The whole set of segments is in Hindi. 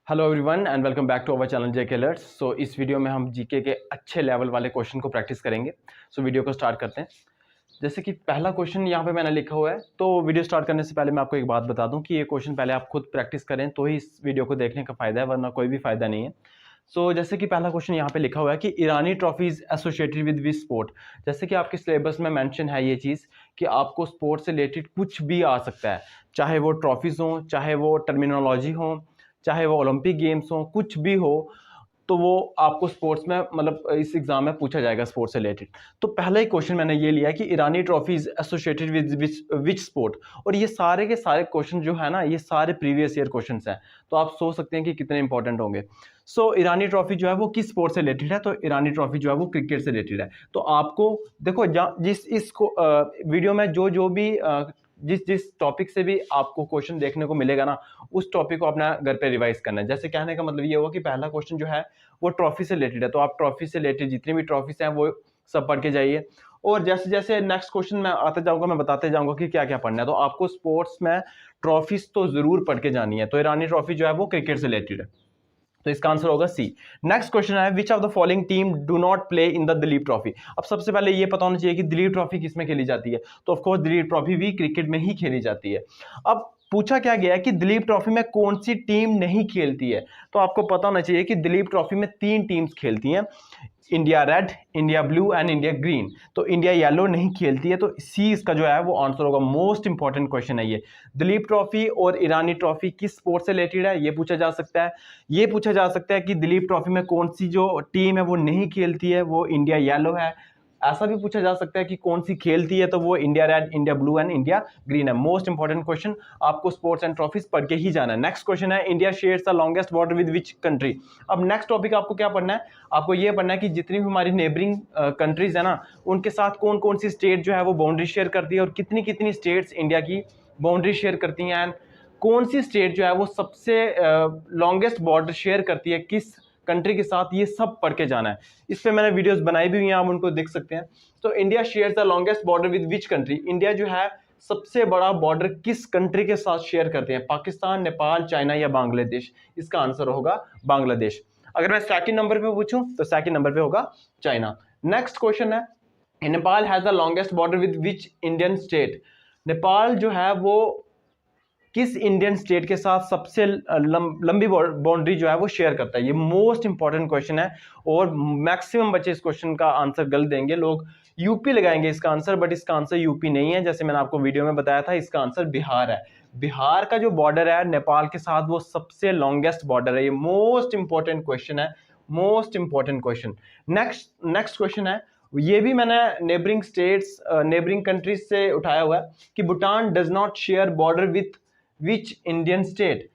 Hello everyone and welcome back to our channel JK alerts. So इस वीडियो में हम जीके के अच्छे लेवल वाले क्वेश्चन को प्रैक्टिस करेंगे। सो वीडियो को स्टार्ट करते हैं। जैसे कि पहला क्वेश्चन यहाँ पे मैंने लिखा हुआ है, तो वीडियो स्टार्ट करने से पहले मैं आपको एक बात बता दूं कि ये क्वेश्चन पहले आप खुद प्रैक्टिस करें तो ही इस वीडियो को देखने का फ़ायदा है, वरना कोई भी फ़ायदा नहीं है। सो जैसे कि पहला क्वेश्चन यहाँ पे लिखा हुआ है कि Irani trophies associated with which sport. जैसे कि आपके सिलेबस में मेंशन है ये चीज़ कि आपको स्पोर्ट्स से रिलेटेड कुछ भी आ सकता है, चाहे वो ट्रॉफीज हो, चाहे वो टर्मिनोलॉजी हो, चाहे वो ओलंपिक गेम्स हो, कुछ भी हो, तो वो आपको स्पोर्ट्स में मतलब इस एग्जाम में पूछा जाएगा स्पोर्ट्स से रिलेटेड। तो पहला ही क्वेश्चन मैंने ये लिया कि Irani trophies associated with which sport, और ये सारे के सारे क्वेश्चन जो है ना, ये सारे प्रीवियस ईयर क्वेश्चंस हैं। तो आप सोच सकते हैं कि कितने इंपॉर्टेंट होंगे। सो ईरानी ट्रॉफी जो है वो किस स्पोर्ट से रिलेटेड है, तो ईरानी ट्रॉफी जो है वो क्रिकेट से रिलेटेड है। तो आपको देखो जिस इसको वीडियो में जो जो भी जिस जिस टॉपिक से भी आपको क्वेश्चन देखने को मिलेगा ना, उस टॉपिक को अपना घर पे रिवाइज करना है। जैसे कहने का मतलब ये हुआ कि पहला क्वेश्चन जो है वो ट्रॉफी से रिलेटेड है, तो आप ट्रॉफी से रिलेटेड जितनी भी ट्रॉफीज हैं वो सब पढ़ के जाइए। और जैसे जैसे नेक्स्ट क्वेश्चन मैं आते जाऊंगा, मैं बताते जाऊंगा कि क्या क्या पढ़ना है। तो आपको स्पोर्ट्स में ट्रॉफीज तो जरूर पढ़ के जानी है। तो ईरानी ट्रॉफी जो है वो क्रिकेट से रिलेटेड है, तो इसका आंसर होगा सी। नेक्स्ट क्वेश्चन है विच of the following team do not play in the Dilip trophy. अब सबसे पहले ये पता होना चाहिए कि दिलीप ट्रॉफी किसमें खेली जाती है, तो ऑफकोर्स दिलीप ट्रॉफी भी क्रिकेट में ही खेली जाती है। अब पूछा क्या गया है कि दिलीप ट्रॉफी में कौन सी टीम नहीं खेलती है, तो आपको पता होना चाहिए कि दिलीप ट्रॉफी में 3 टीम्स खेलती हैं, India red, India blue and India green. तो इंडिया येलो नहीं खेलती है, तो सी इसका जो है वो आंसर होगा। मोस्ट इंपॉर्टेंट क्वेश्चन है ये। दिलीप ट्रॉफी और ईरानी ट्रॉफी किस स्पोर्ट से रिलेटेड है, ये पूछा जा सकता है। ये पूछा जा सकता है कि दिलीप ट्रॉफी में कौन सी जो टीम है वो नहीं खेलती है, वो इंडिया येलो है। ऐसा भी पूछा जा सकता है कि कौन सी खेलती है, तो वो India red, India blue and India green है। मोस्ट इंपॉर्टेंट क्वेश्चन, आपको स्पोर्ट्स एंड ट्रॉफीज पढ़ के ही जाना है। नेक्स्ट क्वेश्चन है India shares the longest border with which country. अब नेक्स्ट टॉपिक आपको क्या पढ़ना है, आपको ये पढ़ना है कि जितनी भी हमारी नेबरिंग कंट्रीज है ना, उनके साथ कौन कौन सी स्टेट जो है वो बाउंड्री शेयर करती है, और कितनी कितनी स्टेट्स इंडिया की बाउंड्री शेयर करती हैं, एंड कौन सी स्टेट जो है वो सबसे लॉन्गेस्ट बॉर्डर शेयर करती है किस कंट्री के साथ, ये सब पढ़ के जाना है। इस पे मैंने वीडियोस बनाई भी हुई हैं, आप उनको देख सकते हैं। तो India shares the longest border with which country, India जो है सबसे बड़ा बॉर्डर किस कंट्री के साथ शेयर करते हैं, पाकिस्तान, नेपाल, चाइना या बांग्लादेश। इसका आंसर होगा बांग्लादेश। अगर मैं सेकंड नंबर पे पूछूं तो सेकंड नंबर पे होगा चाइना। नेक्स्ट क्वेश्चन है Nepal has the longest border with which Indian state. Nepal जो है वो किस इंडियन स्टेट के साथ सबसे लंबी बाउंड्री जो है वो शेयर करता है। ये मोस्ट इंपॉर्टेंट क्वेश्चन है, और मैक्सिमम बच्चे इस क्वेश्चन का आंसर गलत देंगे। लोग यूपी लगाएंगे इसका आंसर, बट इसका आंसर यूपी नहीं है। जैसे मैंने आपको वीडियो में बताया था, इसका आंसर बिहार है। बिहार का जो बॉर्डर है नेपाल के साथ, वो सबसे लॉन्गेस्ट बॉर्डर है। ये मोस्ट इंपॉर्टेंट क्वेश्चन है, most important question. Next question है, ये भी मैंने नेबरिंग स्टेट्स, नेबरिंग कंट्रीज से उठाया हुआ है कि Bhutan does not share border with which Indian state.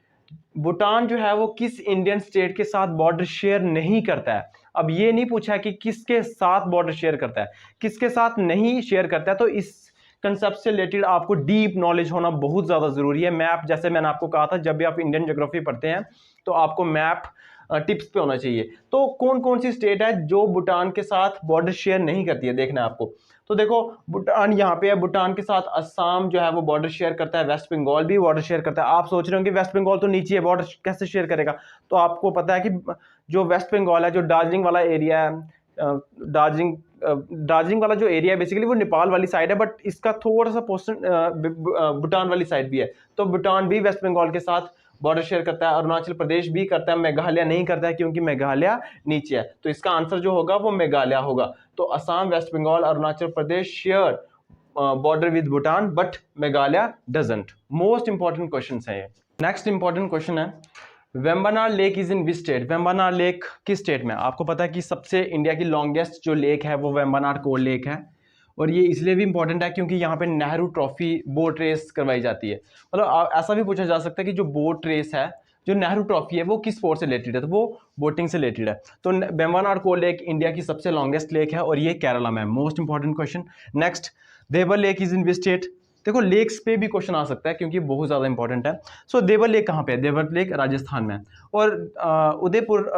Bhutan जो है वो किस इंडियन स्टेट के साथ बॉर्डर शेयर नहीं करता है। अब ये नहीं पूछा है कि किसके साथ बॉर्डर शेयर करता है, किसके साथ नहीं शेयर करता है। तो इस कंसेप्ट से रिलेटेड आपको डीप नॉलेज होना बहुत ज़्यादा ज़रूरी है। मैप, जैसे मैंने आपको कहा था, जब भी आप इंडियन ज्योग्राफी पढ़ते हैं तो आपको मैप टिप्स पे होना चाहिए। तो कौन कौन सी स्टेट है जो भूटान के साथ बॉर्डर शेयर नहीं करती है, देखना है आपको। तो देखो भूटान यहाँ पे है, भूटान के साथ असम जो है वो बॉर्डर शेयर करता है, वेस्ट बंगाल भी बॉर्डर शेयर करता है। आप सोच रहे हो कि वेस्ट बंगाल तो नीचे है, बॉर्डर कैसे शेयर करेगा। तो आपको पता है कि जो वेस्ट बंगाल है, जो दार्जिलिंग वाला एरिया है, दार्जिलिंग वाला जो एरिया है बेसिकली वो नेपाल वाली साइड है, बट इसका थोड़ा सा पोर्शन भूटान वाली साइड भी है। तो भूटान भी वेस्ट बंगाल के साथ बॉर्डर शेयर करता है, अरुणाचल प्रदेश भी करता है, मेघालय नहीं करता है क्योंकि मेघालय नीचे है। तो इसका आंसर जो होगा वो मेघालय होगा। तो Assam, West Bengal, Arunachal Pradesh share border with Bhutan, but Meghalaya doesn't. Most important question है ये। नेक्स्ट इंपॉर्टेंट क्वेश्चन है Vembanad lake is in which state. Vembanad lake किस स्टेट में। आपको पता है कि सबसे इंडिया की लॉन्गेस्ट जो लेक है वो वेम्बनाड कोल लेक है, और ये इसलिए भी इंपॉर्टेंट है क्योंकि यहाँ पे नेहरू ट्रॉफी बोट रेस करवाई जाती है। मतलब ऐसा भी पूछा जा सकता है कि जो बोट रेस है, जो नेहरू ट्रॉफी है, वो किस स्पोर्ट से रिलेटेड है, तो वो बोटिंग से रिलेटेड है। तो वेम्बनाड कोल लेक इंडिया की सबसे लॉन्गेस्ट लेक है, और ये केरला में है। Most important question. नेक्स्ट, देवर lake is in which state. देखो लेक्स पे भी क्वेश्चन आ सकता है क्योंकि बहुत ज़्यादा इंपॉर्टेंट है। सो देवर लेक कहाँ पे है, देवर लेक राजस्थान में है, और उदयपुर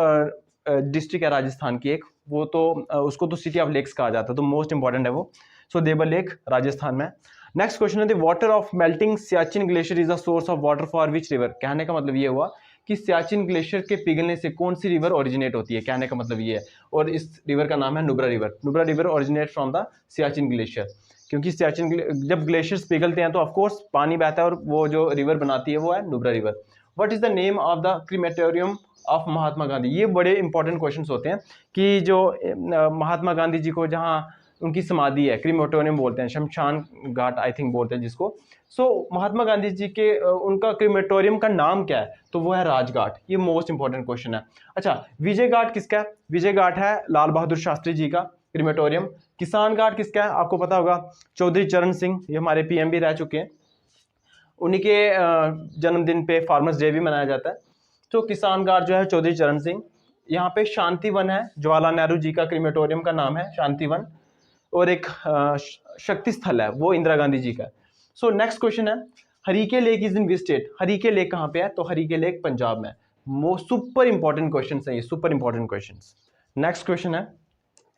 डिस्ट्रिक्ट है राजस्थान की एक, वो तो उसको तो सिटी ऑफ लेक्स कहा जाता है, तो मोस्ट इंपॉर्टेंट है वो। सो देवर लेक राजस्थान में। नेक्स्ट क्वेश्चन है the water of melting Siachen glacier is the source of water for which river. कहने का मतलब ये हुआ कि सियाचिन ग्लेशियर के पिघलने से कौन सी रिवर ओरिजिनेट होती है, कहने का मतलब ये है। और इस रिवर का नाम है Nubra river. Nubra river originate from the Siachen glacier, क्योंकि सियाचिन जब ग्लेशियर्स पिघलते हैं तो ऑफकोर्स पानी बहता है और वो जो रिवर बनाती है वो है Nubra river. What is the name of the crematorium of Mahatma Gandhi. ये बड़े इंपॉर्टेंट क्वेश्चंस होते हैं कि जो महात्मा गांधी जी को जहाँ उनकी समाधि है, क्रीमेटोरियम बोलते हैं, शमशान घाट आई थिंक बोलते हैं जिसको। महात्मा गांधी जी के उनका क्रीमेटोरियम का नाम क्या है, तो वो है राजघाट। ये मोस्ट इंपॉर्टेंट क्वेश्चन है। अच्छा, विजय घाट किसका है? विजय घाट है लाल बहादुर शास्त्री जी का क्रीमेटोरियम। किसान घाट किसका है? आपको पता होगा, चौधरी चरण सिंह, ये हमारे पीएम भी रह चुके हैं, उन्हीं के जन्मदिन पे फार्मर्स डे भी मनाया जाता है। तो किसान घाट जो है चौधरी चरण सिंह। यहाँ पे शांतिवन है, जवाहरलाल नेहरू जी का क्रीमेटोरियम का नाम है शांतिवन। और एक शक्ति स्थल है वो इंदिरा गांधी जी का। सो नेक्स्ट क्वेश्चन है, Harike lake is in which state. Harike lake कहाँ पे है? तो हरीके लेक पंजाब में। सुपर इंपॉर्टेंट क्वेश्चन है ये, super important question. Next question है,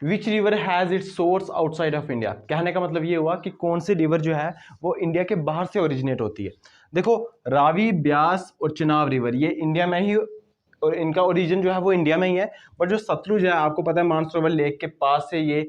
which river has its source outside of India. कहने का मतलब ये हुआ कि कौन सी रिवर जो है वो इंडिया के बाहर से ओरिजिनेट होती है। देखो, रावी, ब्यास और चिनाब रिवर ये इंडिया में ही, और इनका ओरिजिन जो है वो इंडिया में ही है। बट जो सतलुज है, आपको पता है मानसरोवर लेक के पास से ये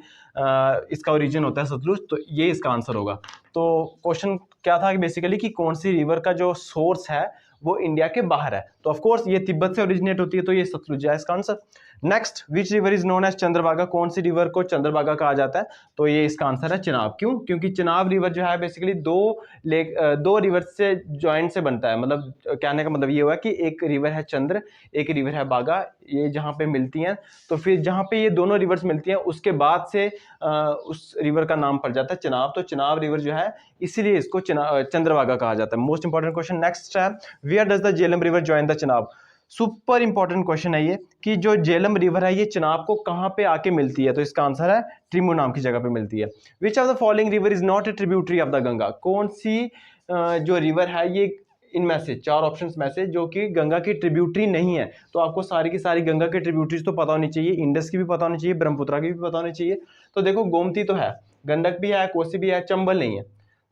इसका ओरिजिन होता है सतलुज, तो ये इसका आंसर होगा। तो क्वेश्चन क्या था कि बेसिकली कि कौन सी रिवर का जो सोर्स है वो इंडिया के बाहर है, तो ऑफकोर्स ये तिब्बत से ओरिजिनेट होती है, तो ये सतलुज है इसका answer. Next, which river is known as Chandrabhaga. कौन सी रिवर को चंद्रभागा कहा जाता है? तो ये इसका आंसर है चिनाब। क्यों? क्योंकि चिनाब रिवर जो है बेसिकली दो रिवर से ज्वाइंट से बनता है। मतलब कहने का मतलब ये हुआ कि एक रिवर है चंद्र, एक रिवर है बागा, ये जहाँ पे मिलती हैं, तो फिर जहाँ पे ये दोनों रिवर्स मिलती हैं उसके बाद से उस रिवर का नाम पड़ जाता है चिनाब। तो चिनाब रिवर जो है इसीलिए इसको चंद्रभागा कहा जाता है। Most important question. नेक्स्ट है, where does the Jhelum river join the Chenab. Super important question है ये कि जो झेलम रिवर है ये चिनाब को कहाँ पे आके मिलती है, तो इसका आंसर है ट्रिमू नाम की जगह पे मिलती है। विच of the following river is not a tributary of the Ganga. कौन सी जो रिवर है ये इनमें से, चार ऑप्शंस में से, जो कि गंगा की ट्रिब्यूटरी नहीं है। तो आपको सारी की सारी गंगा की ट्रिब्यूटरीज तो पता होनी चाहिए, इंडस की भी पता होनी चाहिए, ब्रह्मपुत्रा की भी पता होनी चाहिए। तो देखो, गोमती तो है, गंडक भी है, कोसी भी है, चंबल नहीं है,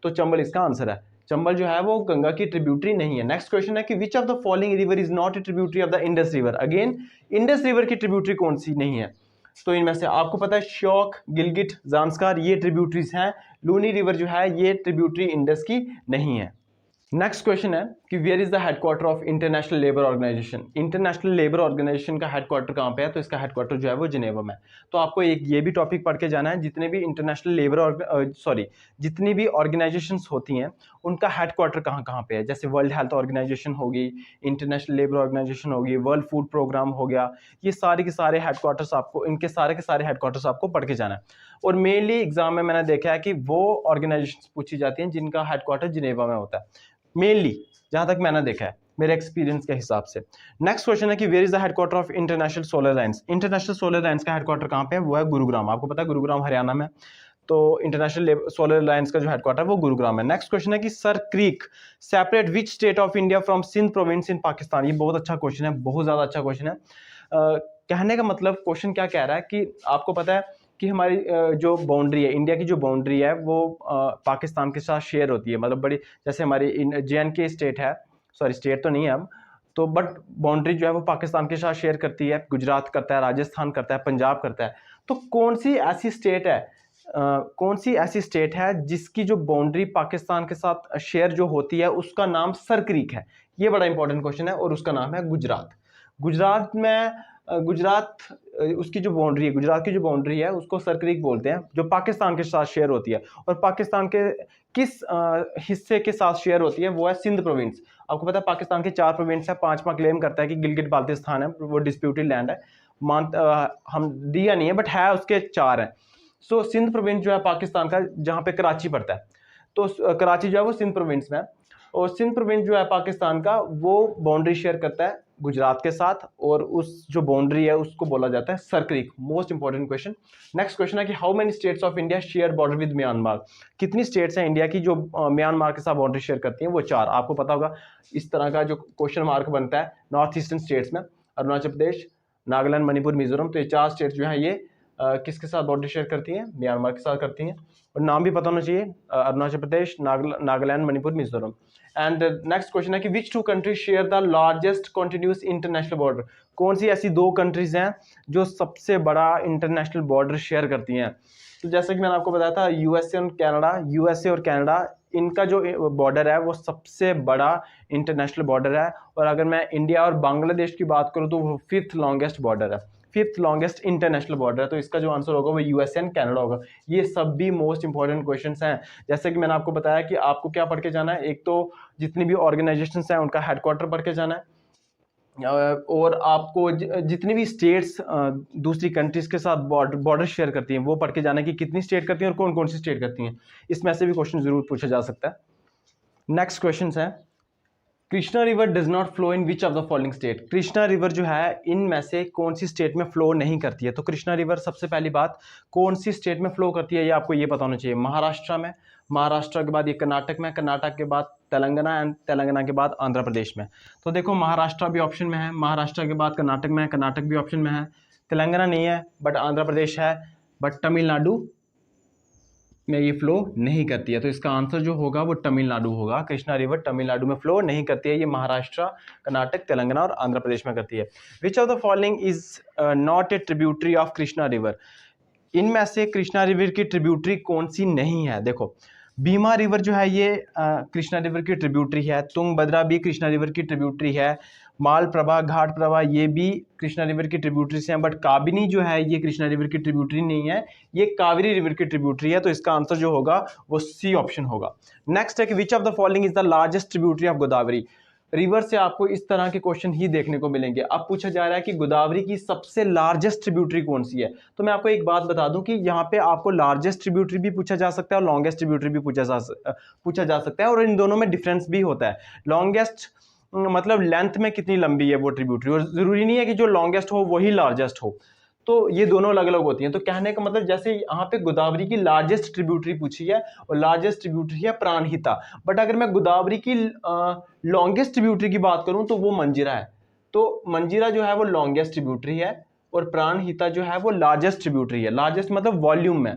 तो चंबल इसका आंसर है। चंबल जो है वो गंगा की ट्रिब्यूटरी नहीं है। नेक्स्ट क्वेश्चन है कि विच of the following river is not a tributary of the Indus river. Again, Indus river की ट्रिब्यूटरी कौन सी नहीं है? तो इनमें से आपको पता है श्योक, गिलगिट, जांस्कार, ये ट्रिब्यूटरीज हैं। लूनी रिवर जो है ये ट्रिब्यूटरी इंडस की नहीं है। नेक्स्ट क्वेश्चन है कि where is the headquarter of International Labour Organisation. International Labour Organisation का हेडक्वार्टर कहाँ पे है? तो इसका हेडक्वार्टर जो है वो जिनेवा में। तो आपको एक ये भी टॉपिक पढ़ के जाना है, जितने भी इंटरनेशनल लेबर जितनी भी ऑर्गेनाइजेशंस होती हैं उनका हेडक्वार्टर कहाँ कहाँ पे है। जैसे वर्ल्ड हेल्थ ऑर्गेनाइजेशन होगी, इंटरनेशनल लेबर ऑर्गेनाइजेशन होगी, वर्ल्ड फूड प्रोग्राम हो गया, ये सारे के सारे हेडक्वार्टर्स आपको, इनके सारे के सारे हेडक्वार्टर्स आपको पढ़ के जाना है। और मेनली एग्जाम में मैंने देखा है कि वो ऑर्गेनाइजेशन पूछी जाती हैं जिनका हेडक्वार्टर जिनेवा में होता है, मेनली जहां तक मैंने देखा है मेरे एक्सपीरियंस के हिसाब से। नेक्स्ट क्वेश्चन है कि where is the headquarter of International Solar Lines. International Solar Lines का हेडक्वार्टर कहाँ पे है? वो है गुरुग्राम। आपको पता है गुरुग्राम हरियाणा में, तो इंटरनेशनल सोलर लाइंस का जो हेडक्वार्टर है वो गुरुग्राम है। नेक्स्ट क्वेश्चन है कि Sir Creek separate which state of India from Sindh province in Pakistan. ये बहुत अच्छा क्वेश्चन है, बहुत ज्यादा अच्छा क्वेश्चन है। कहने का मतलब क्वेश्चन क्या कह रहा है कि आपको पता है कि हमारी जो बाउंड्री है, इंडिया की जो बाउंड्री है वो पाकिस्तान के साथ शेयर होती है। मतलब बड़ी, जैसे हमारी JNK स्टेट है, सॉरी स्टेट तो नहीं है अब तो, बट बाउंड्री जो है वो पाकिस्तान के साथ शेयर करती है। गुजरात करता है, राजस्थान करता है, पंजाब करता है। तो कौन सी ऐसी स्टेट है, कौन सी ऐसी स्टेट है जिसकी जो बाउंड्री पाकिस्तान के साथ शेयर जो होती है उसका नाम सर क्रीक है? ये बड़ा इंपॉर्टेंट क्वेश्चन है, और उसका नाम है गुजरात। गुजरात में उसकी जो बाउंड्री है, गुजरात की जो बाउंड्री है उसको सर क्रीक बोलते हैं, जो पाकिस्तान के साथ शेयर होती है। और पाकिस्तान के किस हिस्से के साथ शेयर होती है? वो है सिंध प्रोविंस। आपको पता है पाकिस्तान के 4 प्रोविंस है, 5वां क्लेम करता है कि गिलगिट बाल्टिस्तान है, वो डिस्प्यूटेड लैंड है, हम दिया नहीं है बट है, उसके 4 हैं। सो सिंध प्रोविंस जो है पाकिस्तान का, जहाँ पे कराची पड़ता है, तो कराची जो है वो सिंध प्रोविंस में है। और सिंध प्रोविंस जो है पाकिस्तान का, वो बाउंड्री शेयर करता है गुजरात के साथ, और उस जो बाउंड्री है उसको बोला जाता है sir creek. Most important question. Next question है कि how many states of India share border with Myanmar. कितनी स्टेट्स हैं इंडिया की जो म्यांमार के साथ बाउंड्री शेयर करती हैं? वो 4। आपको पता होगा इस तरह का जो क्वेश्चन मार्क बनता है नॉर्थ ईस्टर्न स्टेट्स में, अरुणाचल प्रदेश, नागालैंड, मणिपुर, मिजोरम, तो ये 4 स्टेट्स जो है ये किसके साथ बॉर्डर शेयर करती हैं? म्यांमार के साथ करती हैं। और नाम भी पता होना चाहिए, Arunachal Pradesh, Nagaland, Manipur, Mizoram. And next question है कि which two countries share the largest continuous international border? कौन सी ऐसी दो कंट्रीज हैं जो सबसे बड़ा इंटरनेशनल बॉर्डर शेयर करती हैं? तो जैसे कि मैंने आपको बताया था, यूएसए और कनाडा, इनका जो बॉर्डर है वो सबसे बड़ा इंटरनेशनल बॉर्डर है। और अगर मैं इंडिया और बांग्लादेश की बात करूं तो वो 5th लॉन्गेस्ट बॉर्डर है, 5th लॉन्गेस्ट इंटरनेशनल बॉर्डर है। तो इसका जो आंसर होगा वो यूएसए एंड कनाडा होगा। ये सब भी मोस्ट इंपॉर्टेंट क्वेश्चंस हैं। जैसे कि मैंने आपको बताया कि आपको क्या पढ़ के जाना है, एक तो जितनी भी ऑर्गेनाइजेशंस हैं उनका हेडक्वार्टर पढ़ के जाना है, और आपको जितनी भी स्टेट्स दूसरी कंट्रीज के साथ बॉर्डर शेयर करती हैं वो पढ़ के जाना है कि कितनी स्टेट करती हैं और कौन कौन सी स्टेट करती हैं। इसमें से भी क्वेश्चन जरूर पूछा जा सकता है। नेक्स्ट क्वेश्चन है, Krishna river does not flow in which of the following state? Krishna river जो है इनमें से कौन सी स्टेट में फ्लो नहीं करती है? तो कृष्णा रिवर सबसे पहली बात कौन सी स्टेट में फ्लो करती है ये आपको ये पता होना चाहिए। महाराष्ट्र में, महाराष्ट्र के बाद ये कर्नाटक में, कर्नाटक के बाद तेलंगाना, एंड तेलंगाना के बाद आंध्र प्रदेश में। तो देखो महाराष्ट्र भी ऑप्शन में है, महाराष्ट्र के बाद कर्नाटक में है, कर्नाटक भी ऑप्शन में है, तेलंगाना नहीं है बट आंध्र प्रदेश है, बट तमिलनाडु में ये फ्लो नहीं करती है। तो इसका आंसर जो होगा वो तमिलनाडु होगा। कृष्णा रिवर तमिलनाडु में फ्लो नहीं करती है, ये महाराष्ट्र, कर्नाटक, तेलंगाना और आंध्र प्रदेश में करती है। विच of the following is not a tributary of Krishna river? इनमें से कृष्णा रिवर की ट्रिब्यूटरी कौन सी नहीं है? देखो भीमा रिवर जो है ये कृष्णा रिवर की ट्रिब्यूटरी है, तुंगभद्रा भी कृष्णा रिवर की ट्रिब्यूटरी है, मालप्रभा, घाटप्रभा ये भी कृष्णा रिवर की ट्रिब्यूटरी से हैं, बट काबिनी जो है ये कृष्णा रिवर की ट्रिब्यूटरी नहीं है, ये कावेरी रिवर की ट्रिब्यूटरी है। तो इसका आंसर जो होगा वो सी ऑप्शन होगा। नेक्स्ट है कि विच of the following is the largest tributary of Godavari? River से आपको इस तरह के क्वेश्चन ही देखने को मिलेंगे। अब पूछा जा रहा है कि गोदावरी की सबसे लार्जेस्ट ट्रिब्यूटरी कौन सी है? तो मैं आपको एक बात बता दूं कि यहाँ पे आपको लार्जेस्ट ट्रिब्यूटरी भी पूछा जा सकता है और लॉन्गेस्ट ट्रिब्यूटरी भी पूछा जा सकता है, और इन दोनों में डिफरेंस भी होता है। लॉन्गेस्ट मतलब लेंथ में कितनी लंबी है वो ट्रिब्यूटरी, और जरूरी नहीं है कि जो लॉन्गेस्ट हो वही लार्जेस्ट हो, तो ये दोनों अलग अलग होती हैं। तो कहने का मतलब जैसे यहाँ पे गोदावरी की लार्जेस्ट ट्रिब्यूटरी पूछी है और लार्जेस्ट ट्रिब्यूटरी है प्राणहिता, बट अगर मैं गोदावरी की लॉन्गेस्ट ट्रिब्यूटरी की बात करूं तो वो मंजीरा है। तो मंजीरा जो है वो लॉन्गेस्ट ट्रिब्यूटरी है और प्राणहिता जो है वो लार्जेस्ट ट्रिब्यूटरी है। लार्जेस्ट मतलब वॉल्यूम में,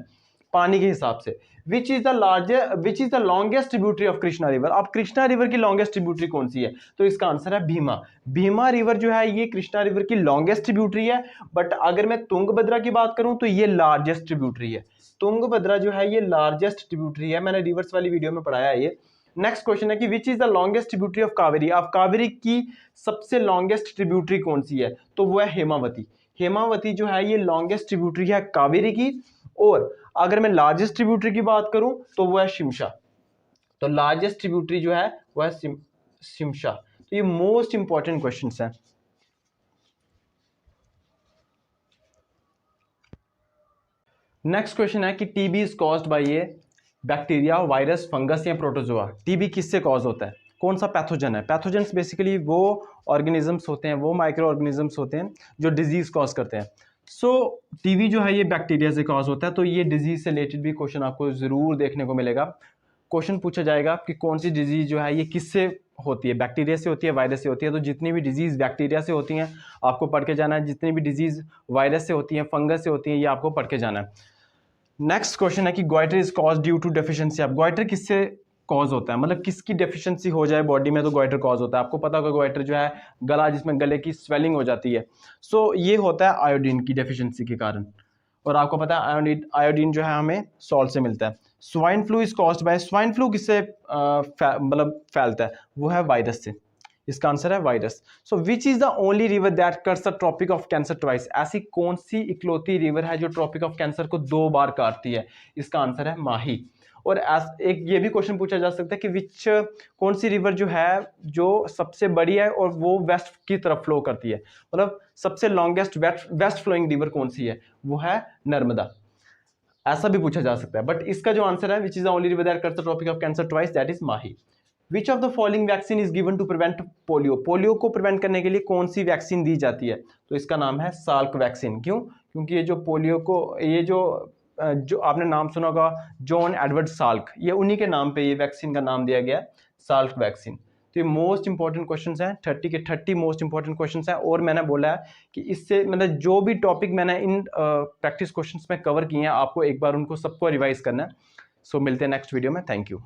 पानी के हिसाब से। विच is the longest tributary of Krishna river? अब कृष्णा रिवर की लॉन्गेस्ट ट्रिब्यूटरी कौन सी है? तो इसका आंसर है भीमा। भीमा रिवर जो है ये कृष्णा रिवर की लॉन्गेस्ट ट्रिब्यूटरी है, बट अगर मैं तुंगभद्रा की बात करूं तो ये लार्जेस्ट ट्रिब्यूटरी है। तुंगभद्रा जो है ये लार्जेस्ट ट्रिब्यूटरी है, मैंने रिवर्स वाली वीडियो में पढ़ाया है ये। नेक्स्ट क्वेश्चन है कि विच is the longest tributary of Kaveri? अब कावेरी की सबसे लॉन्गेस्ट ट्रिब्यूटरी कौन सी है? तो वो है हेमावती। हेमावती जो है ये लॉन्गेस्ट ट्रिब्यूटरी है कावेरी की। और अगर मैं लार्जेस्ट ट्रिब्यूटरी की बात करूं तो वो है शिमशा। तो लार्जेस्ट ट्रिब्यूटरी जो है वो है शिमशा। तो ये मोस्ट इंपॉर्टेंट क्वेश्चंस हैं। नेक्स्ट क्वेश्चन है कि टीबी इज कॉज्ड बाय ये बैक्टीरिया, वायरस, फंगस या प्रोटोजोआ? टीबी किससे कॉज होता है? कौन सा पैथोजन है? पैथोजेंस बेसिकली वो ऑर्गेनिजम्स होते हैं, वो माइक्रो ऑर्गेनिजम्स होते हैं जो डिजीज कॉज करते हैं। सो टीबी जो है ये बैक्टीरिया से कॉज होता है। तो ये डिजीज से रिलेटेड भी क्वेश्चन आपको जरूर देखने को मिलेगा। क्वेश्चन पूछा जाएगा कि कौन सी डिजीज जो है ये किससे होती है? बैक्टीरिया से होती है, वायरस से होती है? तो जितनी भी डिजीज बैक्टीरिया से होती हैं आपको पढ़ के जाना है, जितनी भी डिजीज वायरस से होती हैं, फंगस से होती हैं, ये आपको पढ़ के जाना है। नेक्स्ट क्वेश्चन है कि goitre is cause due to deficiency. अब गोइटर किससे कॉज होता है? मतलब किसकी डेफिशिएंसी हो जाए बॉडी में तो गोइटर कॉज होता है। आपको पता होगा गोइटर जो है गला, जिसमें गले की स्वेलिंग हो जाती है, सो ये होता है आयोडीन की डेफिशिएंसी के कारण। और आपको पता है आयोडीन जो है हमें सॉल्ट से मिलता है। Swine flu is caused by, swine flu किससे मतलब फैलता है? वो है वायरस से। इसका आंसर है virus. So which is the only river that cuts the Tropic of Cancer twice? ऐसी कौन सी इकलौती रिवर है जो ट्रॉपिक ऑफ कैंसर को 2 बार काटती है? इसका आंसर है माही। और एक ये भी क्वेश्चन पूछा जा सकता है कि विच कौन सी रिवर जो है जो सबसे बड़ी है और वो वेस्ट की तरफ फ्लो करती है, मतलब सबसे लॉन्गेस्ट वेस्ट फ्लोइंग रिवर कौन सी है? वो है नर्मदा। ऐसा भी पूछा जा सकता है, बट इसका जो आंसर है which is the only river that cuts the Tropic of Cancer twice, that is Mahi. Which of the following vaccine is given to prevent polio? Polio को प्रिवेंट करने के लिए कौन सी वैक्सीन दी जाती है? तो इसका नाम है साल्क वैक्सीन। क्यों? क्योंकि ये जो पोलियो को, ये जो आपने नाम सुना होगा जॉन एडवर्ड साल्क, ये उन्हीं के नाम पे ये वैक्सीन का नाम दिया गया है साल्क वैक्सीन। तो ये मोस्ट इंपॉर्टेंट क्वेश्चंस हैं, 30 के 30 मोस्ट इंपॉर्टेंट क्वेश्चंस हैं। और मैंने बोला है कि इससे मतलब जो भी टॉपिक मैंने इन प्रैक्टिस क्वेश्चंस में कवर किए हैं, आपको एक बार उनको सबको रिवाइज करना है। सो मिलते हैं नेक्स्ट वीडियो में। Thank you.